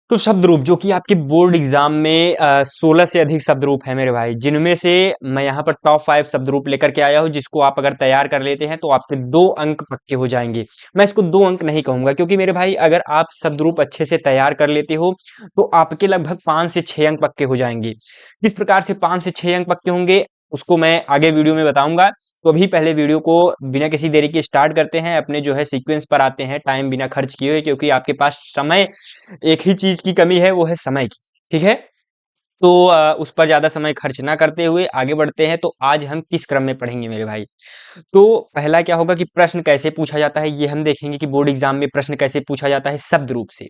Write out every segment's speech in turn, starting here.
तो शब्द रूप जो कि आपके बोर्ड एग्जाम में 16 से अधिक शब्द रूप है मेरे भाई, जिनमें से मैं यहाँ पर टॉप 5 शब्द रूप लेकर के आया हूँ, जिसको आप अगर तैयार कर लेते हैं तो आपके 2 अंक पक्के हो जाएंगे। मैं इसको 2 अंक नहीं कहूंगा, क्योंकि मेरे भाई अगर आप शब्द रूप अच्छे से तैयार कर लेते हो तो आपके लगभग 5 से 6 अंक पक्के हो जाएंगे। किस प्रकार से 5 से 6 अंक पक्के होंगे उसको मैं आगे वीडियो में बताऊंगा। तो अभी पहले वीडियो को बिना किसी देरी के स्टार्ट करते हैं, अपने जो है सीक्वेंस पर आते हैं टाइम बिना खर्च किए हुए, क्योंकि आपके पास समय एक ही चीज की कमी है, वो है समय की। ठीक है, तो उस पर ज्यादा समय खर्च ना करते हुए आगे बढ़ते हैं। तो आज हम किस क्रम में पढ़ेंगे मेरे भाई? तो पहला क्या होगा कि प्रश्न कैसे पूछा जाता है, ये हम देखेंगे कि बोर्ड एग्जाम में प्रश्न कैसे पूछा जाता है शब्द रूप से।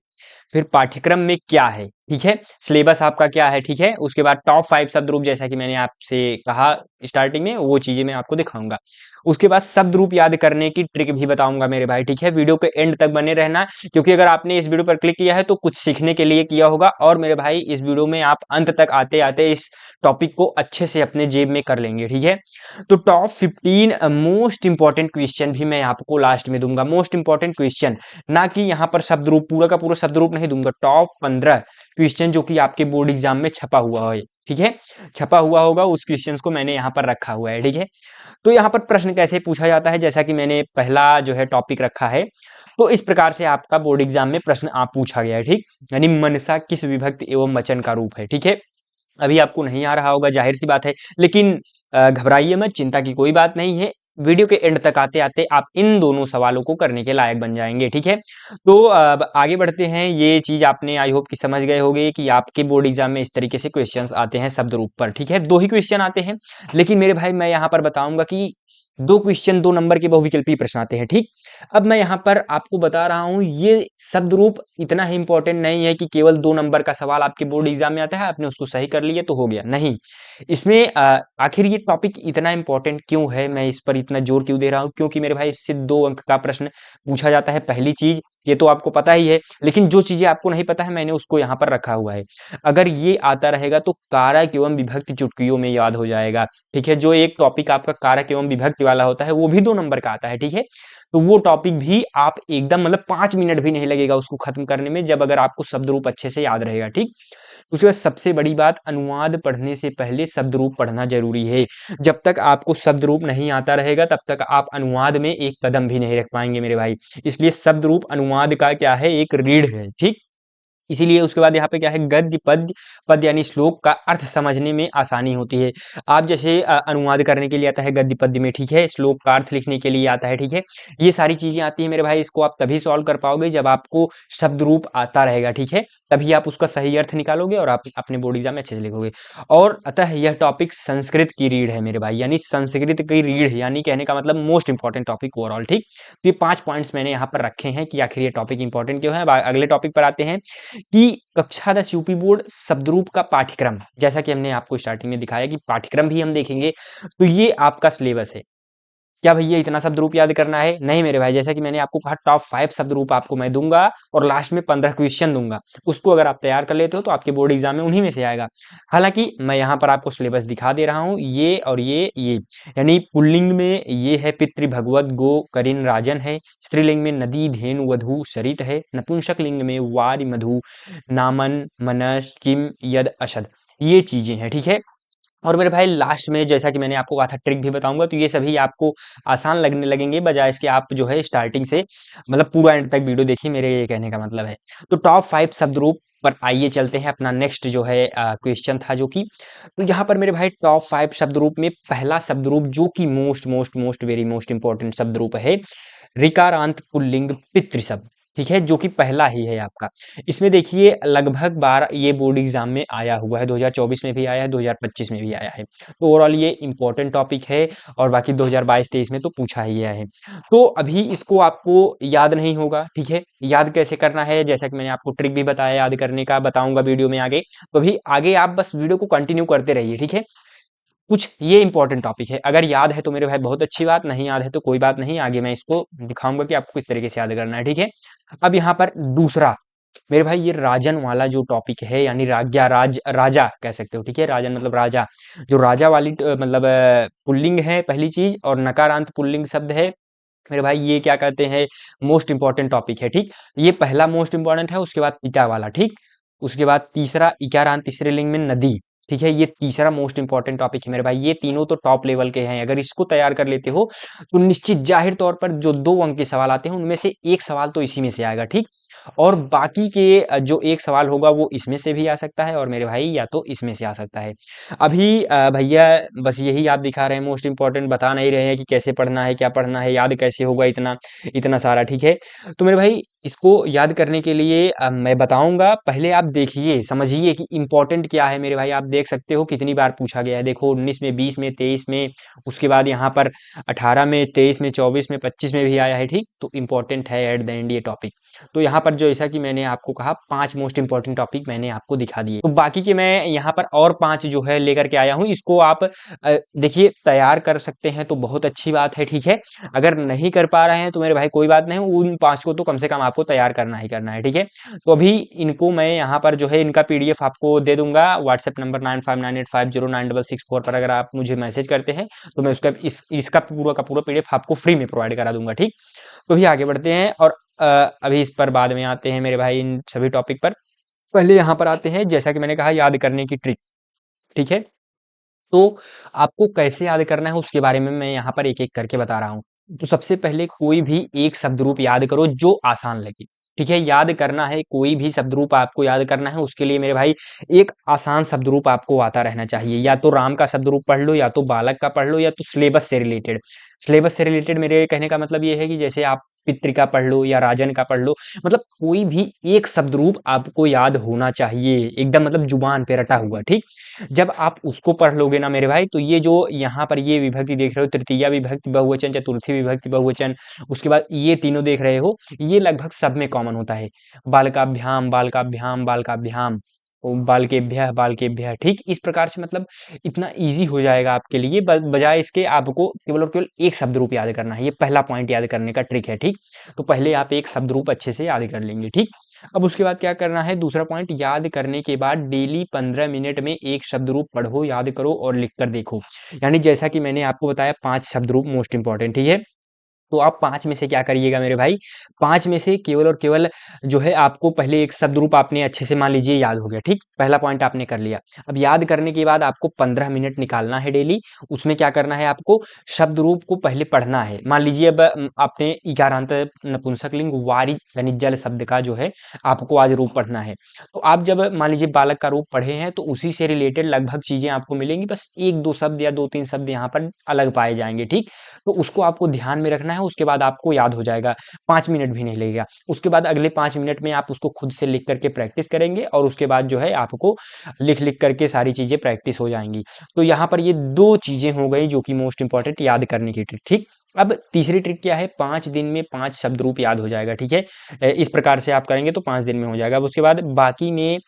फिर पाठ्यक्रम में क्या है, ठीक है, सिलेबस आपका क्या है, ठीक है। उसके बाद टॉप 5 शब्द रूप, जैसा कि मैंने आपसे कहा स्टार्टिंग में, वो चीजें मैं आपको दिखाऊंगा। उसके बाद शब्द रूप याद करने की ट्रिक भी बताऊंगा मेरे भाई, ठीक है। वीडियो के एंड तक बने रहना, क्योंकि अगर आपने इस वीडियो पर क्लिक किया है तो कुछ सीखने के लिए किया होगा। और मेरे भाई इस वीडियो में आप अंत तक आते आते इस टॉपिक को अच्छे से अपने जेब में कर लेंगे, ठीक है। तो टॉप 15 मोस्ट इंपॉर्टेंट क्वेश्चन भी मैं आपको लास्ट में दूंगा, मोस्ट इंपॉर्टेंट क्वेश्चन, ना कि यहाँ पर शब्द रूप पूरा का पूरा शब्द रूप नहीं दूंगा। टॉप 15 क्वेश्चन जो कि आपके बोर्ड एग्जाम में छपा हुआ है, ठीक है, छपा हुआ होगा, उस क्वेश्चंस को मैंने यहाँ पर रखा हुआ है, ठीक है। तो यहाँ पर प्रश्न कैसे पूछा जाता है, जैसा कि मैंने पहला जो है टॉपिक रखा है, तो इस प्रकार से आपका बोर्ड एग्जाम में प्रश्न आप पूछा गया है, ठीक। यानी मनसा किस विभक्ति एवं वचन का रूप है, ठीक है। अभी आपको नहीं आ रहा होगा, जाहिर सी बात है, लेकिन घबराइए मत, चिंता की कोई बात नहीं है। वीडियो के एंड तक आते आते आप इन दोनों सवालों को करने के लायक बन जाएंगे, ठीक है। तो अब आगे बढ़ते हैं। ये चीज आपने आई होप कि समझ गए होंगे कि आपके बोर्ड एग्जाम में इस तरीके से क्वेश्चंस आते हैं शब्द रूप पर, ठीक है। 2 ही क्वेश्चन आते हैं, लेकिन मेरे भाई मैं यहाँ पर बताऊंगा कि 2 क्वेश्चन 2 नंबर के बहुविकल्पी प्रश्न आते हैं, ठीक। अब मैं यहाँ पर आपको बता रहा हूँ, ये शब्द रूप इतना ही इंपॉर्टेंट नहीं है कि केवल 2 नंबर का सवाल आपके बोर्ड एग्जाम में आता है, आपने उसको सही कर लिया तो हो गया, नहीं। इसमें आखिर ये टॉपिक इतना इंपॉर्टेंट क्यों है, मैं इस पर इतना जोर क्यों दे रहा हूँ, क्योंकि मेरे भाई इससे 2 अंक का प्रश्न पूछा जाता है। पहली चीज ये तो आपको पता ही है, लेकिन जो चीजें आपको नहीं पता है मैंने उसको यहाँ पर रखा हुआ है। अगर ये आता रहेगा तो कारक एवं विभक्ति चुटकियों में याद हो जाएगा, ठीक है। जो एक टॉपिक आपका कारक एवं विभक्ति वाला होता है वो भी 2 नंबर का आता है, ठीक है। तो वो टॉपिक भी आप एकदम मतलब 5 मिनट भी नहीं लगेगा उसको खत्म करने में, जब अगर आपको शब्द रूप अच्छे से याद रहेगा, ठीक। उसके बाद सबसे बड़ी बात, अनुवाद पढ़ने से पहले शब्द रूप पढ़ना जरूरी है। जब तक आपको शब्द रूप नहीं आता रहेगा तब तक आप अनुवाद में एक कदम भी नहीं रख पाएंगे मेरे भाई। इसलिए शब्द रूप अनुवाद का क्या है, एक रीढ़ है, ठीक। इसीलिए उसके बाद यहाँ पे क्या है, गद्य पद्य, पद यानी श्लोक का अर्थ समझने में आसानी होती है। आप जैसे अनुवाद करने के लिए आता है गद्य पद्य में, ठीक है, श्लोक का अर्थ लिखने के लिए आता है, ठीक है। ये सारी चीजें आती है मेरे भाई, इसको आप तभी सॉल्व कर पाओगे जब आपको शब्द रूप आता रहेगा, ठीक है। तभी आप उसका सही अर्थ निकालोगे और आप अपने बोर्ड एग्जाम में अच्छे से लिखोगे। और अतः यह टॉपिक संस्कृत की रीढ़ है मेरे भाई, यानी संस्कृत की रीढ़, यानी कहने का मतलब मोस्ट इंपॉर्टेंट टॉपिक ओवरऑल, ठीक। तो ये 5 पॉइंट्स मैंने यहाँ पर रखे हैं कि आखिर ये टॉपिक इंपॉर्टेंट क्यों है। अब अगले टॉपिक पर आते हैं कि कक्षा 10 यूपी बोर्ड शब्दरूप का पाठ्यक्रम, जैसा कि हमने आपको स्टार्टिंग में दिखाया कि पाठ्यक्रम भी हम देखेंगे। तो ये आपका सिलेबस है। क्या भैया इतना शब्द रूप याद करना है? नहीं मेरे भाई, जैसा कि मैंने आपको कहा टॉप 5 शब्द रूप आपको मैं दूंगा और लास्ट में 15 क्वेश्चन दूंगा। उसको अगर आप तैयार कर लेते हो तो आपके बोर्ड एग्जाम में उन्हीं में से आएगा। हालांकि मैं यहाँ पर आपको सिलेबस दिखा दे रहा हूँ, ये और ये यानी पुल्लिंग में ये है पितृ भगवत गो करिन राजन है, स्त्रीलिंग में नदी धेनु वधु सरित है, नपुंसक लिंग में वारि मधु नामन मनस किम यद अशद, ये चीजें हैं, ठीक है। और मेरे भाई लास्ट में जैसा कि मैंने आपको कहा था ट्रिक भी बताऊंगा, तो ये सभी आपको आसान लगने लगेंगे, बजाय इसके आप जो है स्टार्टिंग से मतलब पूरा एंड तक वीडियो देखिए, मेरे ये कहने का मतलब है। तो टॉप 5 शब्द रूप पर आइए चलते हैं, अपना नेक्स्ट जो है क्वेश्चन था जो कि, तो यहाँ पर मेरे भाई टॉप 5 शब्द रूप में पहला शब्द रूप जो कि most most most very most important शब्द रूप है, ऋकारांत पुल्लिंग पितृ शब्द, ठीक है, जो कि पहला ही है आपका। इसमें देखिए लगभग 12 ये बोर्ड एग्जाम में आया हुआ है, 2024 में भी आया है, 2025 में भी आया है। तो ओवरऑल ये इंपॉर्टेंट टॉपिक है, और बाकी 2022-23 में तो पूछा ही गया है। तो अभी इसको आपको याद नहीं होगा, ठीक है। याद कैसे करना है, जैसा कि मैंने आपको ट्रिक भी बताया याद करने का, बताऊंगा वीडियो में आगे। तो अभी आगे आप बस वीडियो को कंटिन्यू करते रहिए, ठीक है। कुछ ये इंपॉर्टेंट टॉपिक है, अगर याद है तो मेरे भाई बहुत अच्छी बात, नहीं याद है तो कोई बात नहीं, आगे मैं इसको दिखाऊंगा कि आपको किस तरीके से याद करना है, ठीक है। अब यहाँ पर दूसरा मेरे भाई ये राजन वाला जो टॉपिक है, यानी राज्ञा राजा कह सकते हो, ठीक है। राजन मतलब राजा, जो राजा वाली मतलब पुल्लिंग है पहली चीज, और नकारांत पुल्लिंग शब्द है मेरे भाई, ये क्या कहते हैं, मोस्ट इंपॉर्टेंट टॉपिक है, ठीक। ये पहला मोस्ट इंपॉर्टेंट है, उसके बाद पिता वाला, ठीक। उसके बाद तीसरा इकारांत स्त्रीलिंग में नदी, ठीक है, ये तीसरा मोस्ट इंपॉर्टेंट टॉपिक है मेरे भाई। ये तीनों तो टॉप लेवल के हैं, अगर इसको तैयार कर लेते हो तो निश्चित जाहिर तौर पर जो 2 अंक के सवाल आते हैं उनमें से एक सवाल तो इसी में से आएगा, ठीक। और बाकी के जो एक सवाल होगा वो इसमें से भी आ सकता है और मेरे भाई या तो इसमें से आ सकता है। अभी भैया बस यही याद दिखा रहे हैं, मोस्ट इंपॉर्टेंट बता नहीं रहे हैं कि कैसे पढ़ना है, क्या पढ़ना है, याद कैसे होगा इतना इतना सारा, ठीक है। तो मेरे भाई इसको याद करने के लिए मैं बताऊंगा, पहले आप देखिए समझिए कि इंपॉर्टेंट क्या है मेरे भाई। आप देख सकते हो कितनी बार पूछा गया है, देखो 19 में, 20 में, 23 में, उसके बाद यहाँ पर 18 में, 23 में, 24 में, 25 में भी आया है, ठीक। तो इंपॉर्टेंट है एट द एंड ये टॉपिक। तो यहाँ पर जो ऐसा कि मैंने आपको कहा 5 मोस्ट इंपॉर्टेंट टॉपिक मैंने आपको दिखा दिए, तो बाकी के मैं यहाँ पर और 5 जो है लेकर के आया हूँ। इसको आप देखिए तैयार कर सकते हैं तो बहुत अच्छी बात है, ठीक है। अगर नहीं कर पा रहे हैं तो मेरे भाई कोई बात नहीं, उन 5 को तो कम से कम आपको तैयार करना ही करना है, ठीक है। तो अभी इनको मैं यहाँ पर जो है इनका पीडीएफ आपको दे दूंगा व्हाट्सएप नंबर 9598509664 पर। अगर आप मुझे मैसेज करते हैं तो मैं उसका इसका पूरा का पूरा पीडीएफ आपको फ्री में प्रोवाइड करा दूंगा, ठीक। तो भी आगे बढ़ते हैं और अभी इस पर बाद में आते हैं मेरे भाई, इन सभी टॉपिक पर। पहले यहाँ पर आते हैं, जैसा कि मैंने कहा याद करने की ट्रिक, ठीक है। तो आपको कैसे याद करना है उसके बारे में मैं यहाँ पर एक-एक करके बता रहा हूँ। तो सबसे पहले कोई भी एक शब्द रूप याद करो जो आसान लगे, ठीक है। याद करना है, कोई भी शब्द रूप आपको याद करना है, उसके लिए मेरे भाई एक आसान शब्द रूप आपको आता रहना चाहिए। या तो राम का शब्द रूप पढ़ लो, या तो बालक का पढ़ लो, या तो सिलेबस से रिलेटेड। सिलेबस से रिलेटेड मेरे कहने का मतलब ये है कि जैसे आप पितृ का पढ़ लो या राजन का पढ़ लो, मतलब कोई भी एक शब्द रूप आपको याद होना चाहिए, एकदम मतलब जुबान पे रटा हुआ, ठीक। जब आप उसको पढ़ लोगे ना मेरे भाई, तो ये जो यहाँ पर ये विभक्ति देख रहे हो, तृतीया विभक्ति बहुवचन, चतुर्थी विभक्ति बहुवचन, उसके बाद ये तीनों देख रहे हो, ये लगभग सब में कॉमन होता है। बालकाभ्याम, बालकाभ्याम, बालकाभ्याम, बालकेभ्यः, बालकेभ्यः, ठीक। इस प्रकार से मतलब इतना ईज़ी हो जाएगा आपके लिए, ब बजाय इसके आपको केवल और केवल एक शब्द रूप याद करना है। ये पहला पॉइंट याद करने का ट्रिक है, ठीक। तो पहले आप एक शब्द रूप अच्छे से याद कर लेंगे, ठीक। अब उसके बाद क्या करना है, दूसरा पॉइंट, याद करने के बाद डेली 15 मिनट में एक शब्द रूप पढ़ो, याद करो और लिख कर देखो। यानी जैसा कि मैंने आपको बताया 5 शब्द रूप मोस्ट इंपॉर्टेंट, ठीक है। तो आप 5 में से क्या करिएगा मेरे भाई, 5 में से केवल और केवल जो है आपको पहले एक शब्द रूप आपने अच्छे से मान लीजिए याद हो गया, ठीक। पहला पॉइंट आपने कर लिया। अब याद करने के बाद आपको 15 मिनट निकालना है डेली। उसमें क्या करना है, आपको शब्द रूप को पहले पढ़ना है। मान लीजिए अब आपने इकारांत नपुंसकलिंग वारी यानी जल शब्द का जो है आपको आज रूप पढ़ना है। तो आप जब मान लीजिए बालक का रूप पढ़े हैं तो उसी से रिलेटेड लगभग चीजें आपको मिलेंगी, बस 1-2 शब्द या 2-3 शब्द यहाँ पर अलग पाए जाएंगे, ठीक। तो उसको आपको ध्यान में रखना है, उसके बाद आपको याद हो जाएगा, 5 मिनट भी नहीं लगेगा। उसके बाद अगले 5 मिनट में आप उसको खुद से लिख करके प्रैक्टिस करेंगे और उसके बाद जो है आपको लिख-लिख करके सारी चीज़ें प्रैक्टिस हो जाएँगी। तो यहाँ पर ये 2 चीज़ें हो गई जो कि मोस्ट इम्पोर्टेंट याद करने की ट्रिक, ठीक। अब तीसरी ट्रिक क्या है, 5 दिन में 5 शब्द रूप याद हो जाएगा, ठीक है। इस प्रकार से आप करेंगे तो 5 दिन में हो जाएगा। अब उसके बाद बाकी में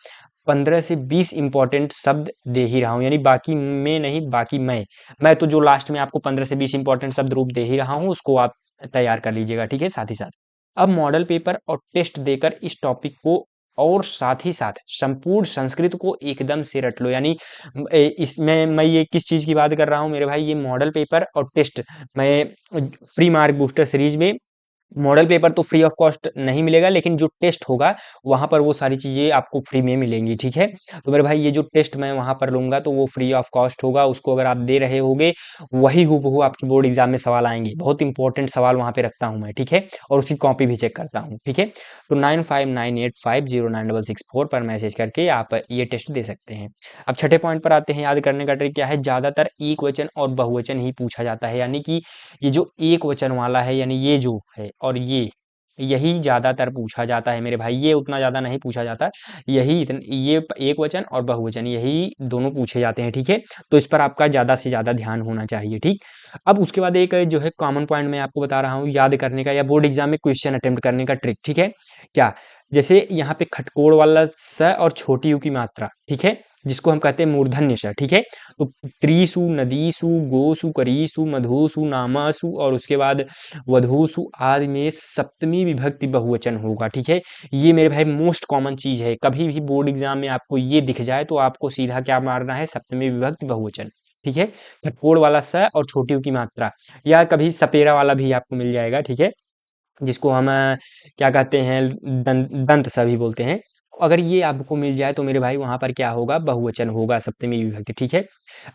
15 से 20 इंपॉर्टेंट शब्द दे ही रहा हूँ, यानी बाकी में नहीं, बाकी मैं तो जो लास्ट में आपको 15 से 20 इंपॉर्टेंट शब्द रूप दे ही रहा हूँ, उसको आप तैयार कर लीजिएगा, ठीक है, साथ ही साथ। अब मॉडल पेपर और टेस्ट देकर इस टॉपिक को और साथ ही साथ संपूर्ण संस्कृत को एकदम से रट लो। यानी इसमें मैं ये किस चीज़ की बात कर रहा हूँ मेरे भाई, ये मॉडल पेपर और टेस्ट मैं फ्री मार्क बूस्टर सीरीज में मॉडल पेपर तो फ्री ऑफ कॉस्ट नहीं मिलेगा, लेकिन जो टेस्ट होगा वहाँ पर वो सारी चीज़ें आपको फ्री में मिलेंगी, ठीक है। तो मेरे भाई ये जो टेस्ट मैं वहाँ पर लूँगा तो वो फ्री ऑफ कॉस्ट होगा, उसको अगर आप दे रहे होगे वही हूबहू आपकी बोर्ड एग्जाम में सवाल आएंगे। बहुत इंपॉर्टेंट सवाल वहाँ पे रखता हूँ मैं, ठीक है, और उसकी कॉपी भी चेक करता हूँ, ठीक है। तो 9598509664 पर मैसेज करके आप ये टेस्ट दे सकते हैं। अब छठे पॉइंट पर आते हैं, याद करने का ट्रिक क्या है, ज़्यादातर एक वचन और बहुवचन ही पूछा जाता है। यानी कि ये जो एक वचन वाला है, यानी ये जो है और ये यही ज़्यादातर पूछा जाता है मेरे भाई, ये उतना ज़्यादा नहीं पूछा जाता। ये एक वचन और बहुवचन यही दोनों पूछे जाते हैं, ठीक है। तो इस पर आपका ज़्यादा से ज़्यादा ध्यान होना चाहिए, ठीक। अब उसके बाद एक जो है कॉमन पॉइंट मैं आपको बता रहा हूँ याद करने का या बोर्ड एग्जाम में क्वेश्चन अटेम्प्ट करने का ट्रिक, ठीक है। क्या, जैसे यहाँ पे खटकोड़ वाला स और छोटी यू की मात्रा, ठीक है, जिसको हम कहते हैं मूर्धन्य स, ठीक है। तो त्रिसु, नदीसु, गोसु, करीसु, मधुसु, नामासु और उसके बाद वधूसु आदि में सप्तमी विभक्ति बहुवचन होगा, ठीक है। ये मेरे भाई मोस्ट कॉमन चीज है, कभी भी बोर्ड एग्जाम में आपको ये दिख जाए तो आपको सीधा क्या मारना है, सप्तमी विभक्ति बहुवचन, ठीक है। खटकोड़ वाला स और छोटी ऊ की मात्रा, या कभी सपेरा वाला भी आपको मिल जाएगा, ठीक है, जिसको हम क्या कहते हैं, दंत स भी बोलते हैं। अगर ये आपको मिल जाए तो मेरे भाई वहाँ पर क्या होगा, बहुवचन होगा सप्तमी विभक्ति, ठीक है।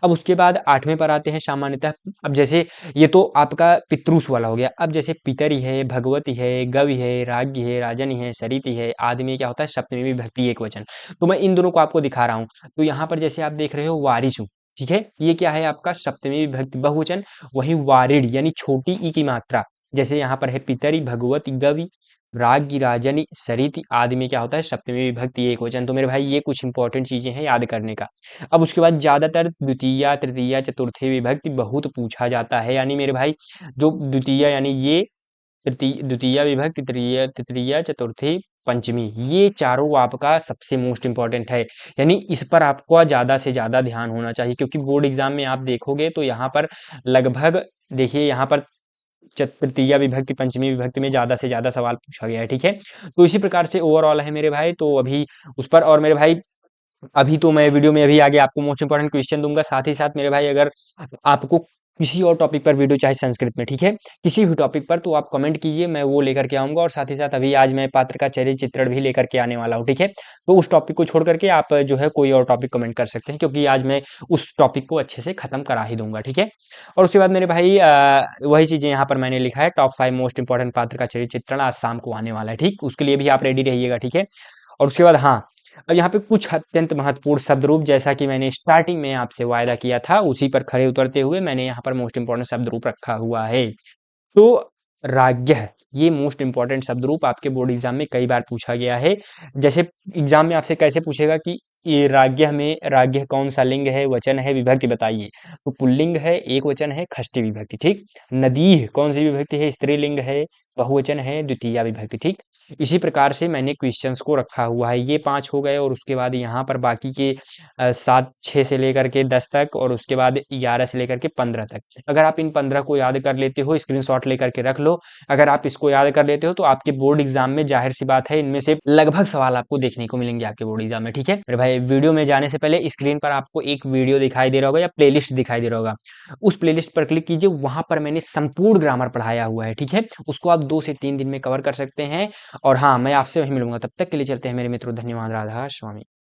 अब उसके बाद 8वें पर आते हैं सामान्यतः। अब जैसे ये तो आपका पितृस वाला हो गया। अब जैसे पितरी है, भगवती है, गवि है, राज्ञी है, राजनी है, सरिति है, आदि में क्या होता है, सप्तमी विभक्ति एकवचन। तो मैं इन दोनों को आपको दिखा रहा हूँ। तो यहाँ पर जैसे आप देख रहे हो वारिसु, ठीक है, ये क्या है आपका सप्तमी विभक्ति बहुवचन। वहीं वारिड यानी छोटी ई की मात्रा, जैसे यहाँ पर है पितरी, भगवती, गवि, राज्ञी, राजनी, सरिति आदि में क्या होता है, सप्तमी विभक्ति एकवचन। तो मेरे भाई ये कुछ इंपॉर्टेंट चीजें हैं याद करने का। अब उसके बाद ज्यादातर द्वितीया, तृतीया, चतुर्थी विभक्ति बहुत पूछा जाता है, यानी मेरे भाई जो द्वितीया यानी ये द्वितीया विभक्ति, तृतीया, तृतीया, चतुर्थी, पंचमी, ये चारों आपका सबसे मोस्ट इंपॉर्टेंट है। यानी इस पर आपको ज्यादा से ज्यादा ध्यान होना चाहिए, क्योंकि बोर्ड एग्जाम में आप देखोगे तो यहाँ पर लगभग, देखिए यहाँ पर तृतीया विभक्ति, पंचमी विभक्ति में ज्यादा से ज्यादा सवाल पूछा गया है, ठीक है। तो इसी प्रकार से ओवरऑल है मेरे भाई, तो अभी उस पर, और मेरे भाई अभी तो मैं वीडियो में अभी आगे आपको मोस्ट इंपोर्टेंट क्वेश्चन दूंगा। साथ ही साथ मेरे भाई अगर आपको किसी और टॉपिक पर वीडियो चाहे संस्कृत में, ठीक है, किसी भी टॉपिक पर, तो आप कमेंट कीजिए, मैं वो लेकर के आऊंगा। और साथ ही साथ अभी आज मैं पात्र का चरित्र चित्रण भी लेकर के आने वाला हूँ, ठीक है। तो उस टॉपिक को छोड़ करके आप जो है कोई और टॉपिक कमेंट कर सकते हैं, क्योंकि आज मैं उस टॉपिक को अच्छे से खत्म करा ही दूंगा, ठीक है। और उसके बाद मेरे भाई वही चीजें यहाँ पर मैंने लिखा है, टॉप 5 मोस्ट इंपॉर्टेंट पात्र का चरित्र चित्रण आज शाम को आने वाला है, ठीक, उसके लिए भी आप रेडी रहिएगा, ठीक है। और उसके बाद हाँ, अब यहाँ पे कुछ अत्यंत महत्वपूर्ण शब्द रूप, जैसा कि मैंने स्टार्टिंग में आपसे वायदा किया था, उसी पर खड़े उतरते हुए मैंने यहाँ पर मोस्ट इंपॉर्टेंट शब्द रूप रखा हुआ है। तो राज्य, ये मोस्ट इंपॉर्टेंट शब्द रूप आपके बोर्ड एग्जाम में कई बार पूछा गया है। जैसे एग्जाम में आपसे कैसे पूछेगा कि ये राज्य में, राज्य कौन सा लिंग है, वचन है, विभक्ति बताइए। तो पुल्लिंग है, एक वचन है, षष्ठी विभक्ति, ठीक। नदी कौन सी विभक्ति है, स्त्रीलिंग है, बहुवचन है, द्वितीया विभक्ति, ठीक। इसी प्रकार से मैंने क्वेश्चंस को रखा हुआ है। ये 5 हो गए, और उसके बाद यहाँ पर बाकी के 7, 6 से लेकर के 10 तक, और उसके बाद 11 से लेकर के 15 तक। अगर आप इन 15 को याद कर लेते हो, स्क्रीनशॉट लेकर के रख लो। अगर आप इसको याद कर लेते हो तो आपके बोर्ड एग्जाम में जाहिर सी बात है इनमें से लगभग सवाल आपको देखने को मिलेंगे आपके बोर्ड एग्जाम में, ठीक है मेरे भाई। वीडियो में जाने से पहले स्क्रीन पर आपको एक वीडियो दिखाई दे रहा होगा या प्लेलिस्ट दिखाई दे रहा होगा, उस प्लेलिस्ट पर क्लिक कीजिए। वहां पर मैंने संपूर्ण ग्रामर पढ़ाया हुआ है, ठीक है। उसको आप 2 से 3 दिन में कवर कर सकते हैं। और हाँ, मैं आपसे वहीं मिलूंगा, तब तक के लिए चलते हैं मेरे मित्रों, धन्यवाद, राधा स्वामी।